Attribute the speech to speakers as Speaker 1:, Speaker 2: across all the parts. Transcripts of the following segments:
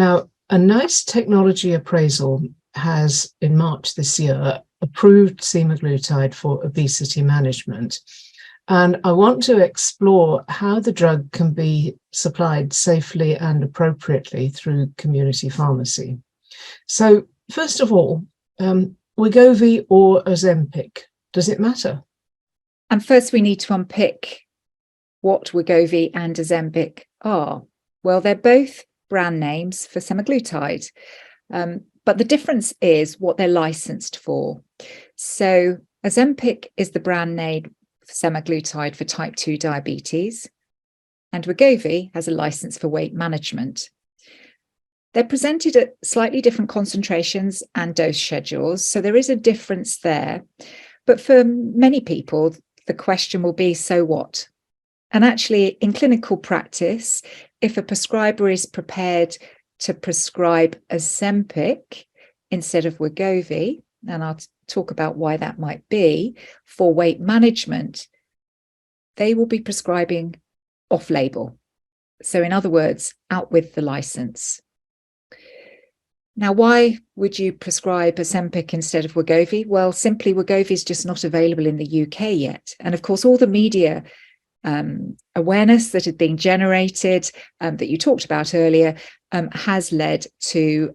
Speaker 1: Now, a NICE technology appraisal has, in March this year, approved semaglutide for obesity management. And I want to explore how the drug can be supplied safely and appropriately through community pharmacy. So, first of all, Wegovy or Ozempic, does it matter?
Speaker 2: And first, we need to unpick what Wegovy and Ozempic are. Well, they're both brand names for semaglutide, but the difference is what they're licensed for. So Ozempic is the brand name for semaglutide for type 2 diabetes, and Wegovy has a license for weight management. They're presented at slightly different concentrations and dose schedules, so there is a difference there. But for many people, the question will be, so what? And actually, in clinical practice, if a prescriber is prepared to prescribe Ozempic instead of Wegovy, and I'll talk about why that might be, for weight management, they will be prescribing off-label. So in other words, out with the license. Now, why would you prescribe Ozempic instead of Wegovy? Well, simply Wegovy is just not available in the UK yet. And of course, all the media awareness that had been generated that you talked about earlier has led to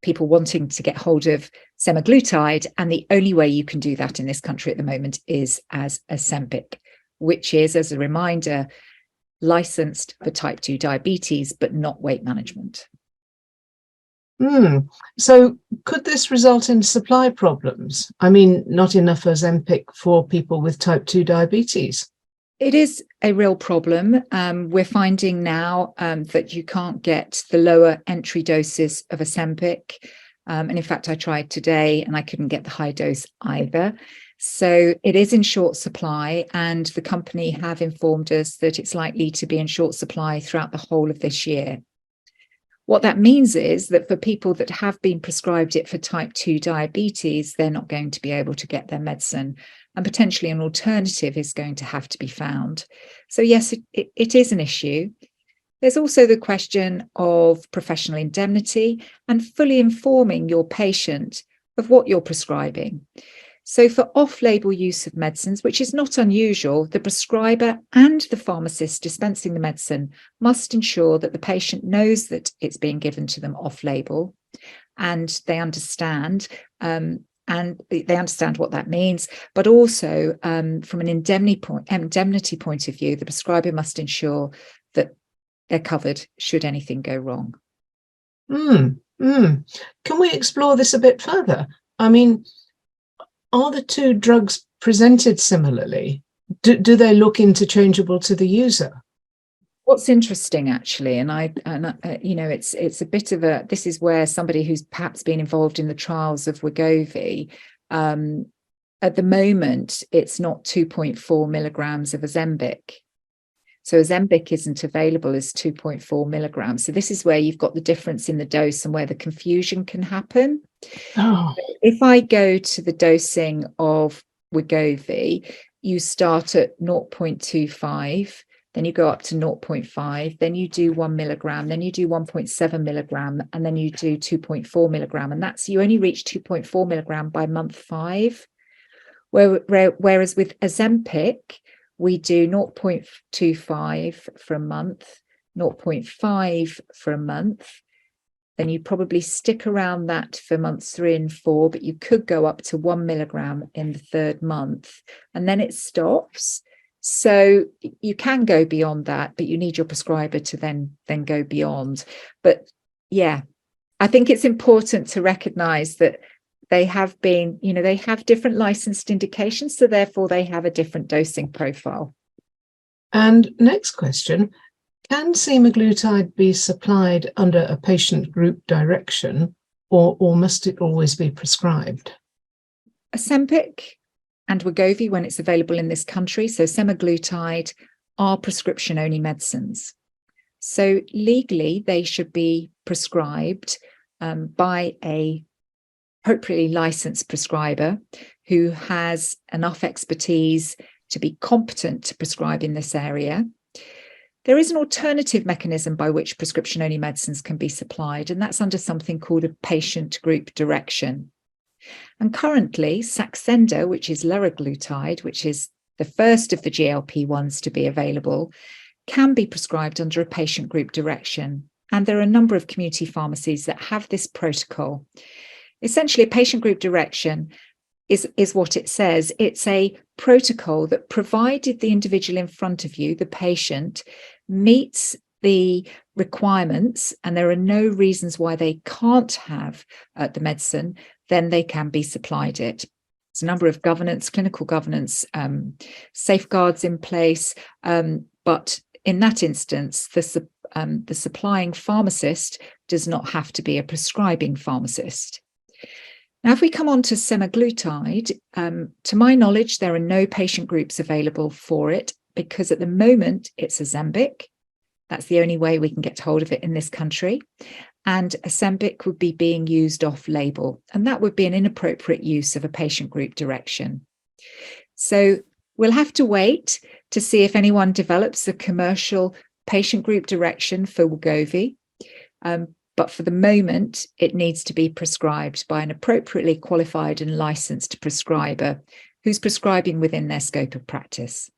Speaker 2: people wanting to get hold of semaglutide, and the only way you can do that in this country at the moment is as Ozempic, which is, as a reminder, licensed for type 2 diabetes but not weight management.
Speaker 1: So could this result in supply problems? I mean, not enough Ozempic for people with type 2 diabetes?
Speaker 2: It is a real problem. We're finding now that you can't get the lower entry doses of Ozempic. And in fact, I tried today and I couldn't get the high dose either. So it is in short supply, and the company have informed us that it's likely to be in short supply throughout the whole of this year. What that means is that for people that have been prescribed it for type 2 diabetes, they're not going to be able to get their medicine, and potentially an alternative is going to have to be found. So yes, it is an issue. There's also the question of professional indemnity and fully informing your patient of what you're prescribing. So for off-label use of medicines, which is not unusual, the prescriber and the pharmacist dispensing the medicine must ensure that the patient knows that it's being given to them off-label, and they understand what that means. But also, from an indemnity point of view, the prescriber must ensure that they're covered should anything go wrong.
Speaker 1: Can we explore this a bit further? I mean, are the two drugs presented similarly? Do they look interchangeable to the user?
Speaker 2: What's interesting, actually, and it's a bit of a, this is where somebody who's perhaps been involved in the trials of Wegovy, at the moment, it's not 2.4 milligrams of Ozempic. So Ozempic isn't available as 2.4 milligrams. So this is where you've got the difference in the dose and where the confusion can happen.
Speaker 1: Oh.
Speaker 2: If I go to the dosing of Wegovy, you start at 0.25, then you go up to 0.5, then you do 1 milligram, then you do 1.7 milligram, and then you do 2.4 milligram. And that's, you only reach 2.4 milligram by month 5. Whereas with Ozempic, we do 0.25 for a month, 0.5 for a month. Then you probably stick around that for months 3 and 4, but you could go up to 1 milligram in the 3rd month, and then it stops. So you can go beyond that, but you need your prescriber to then go beyond. But yeah, I think it's important to recognize that they have been, they have different licensed indications, so therefore they have a different dosing profile.
Speaker 1: And next question, can semaglutide be supplied under a patient group direction, or must it always be prescribed?
Speaker 2: Ozempic and Wegovy, when it's available in this country, so semaglutide, are prescription-only medicines. So legally, they should be prescribed by a appropriately licensed prescriber who has enough expertise to be competent to prescribe in this area. There is an alternative mechanism by which prescription-only medicines can be supplied, and that's under something called a patient group direction. And currently, Saxenda, which is liraglutide, which is the first of the GLP-1s to be available, can be prescribed under a patient group direction. And there are a number of community pharmacies that have this protocol. Essentially, a patient group direction is what it says. It's a protocol that, provided the individual in front of you, the patient, meets the requirements and there are no reasons why they can't have the medicine, then they can be supplied it. There's a number of governance, clinical governance, safeguards in place, but in that instance, the supplying pharmacist does not have to be a prescribing pharmacist. Now, if we come on to semaglutide, to my knowledge, there are no patient groups available for it because at the moment it's Ozempic. That's the only way we can get hold of it in this country. And Ozempic would be being used off-label, and that would be an inappropriate use of a patient group direction. So we'll have to wait to see if anyone develops a commercial patient group direction for Wegovy. But for the moment, it needs to be prescribed by an appropriately qualified and licensed prescriber who's prescribing within their scope of practice.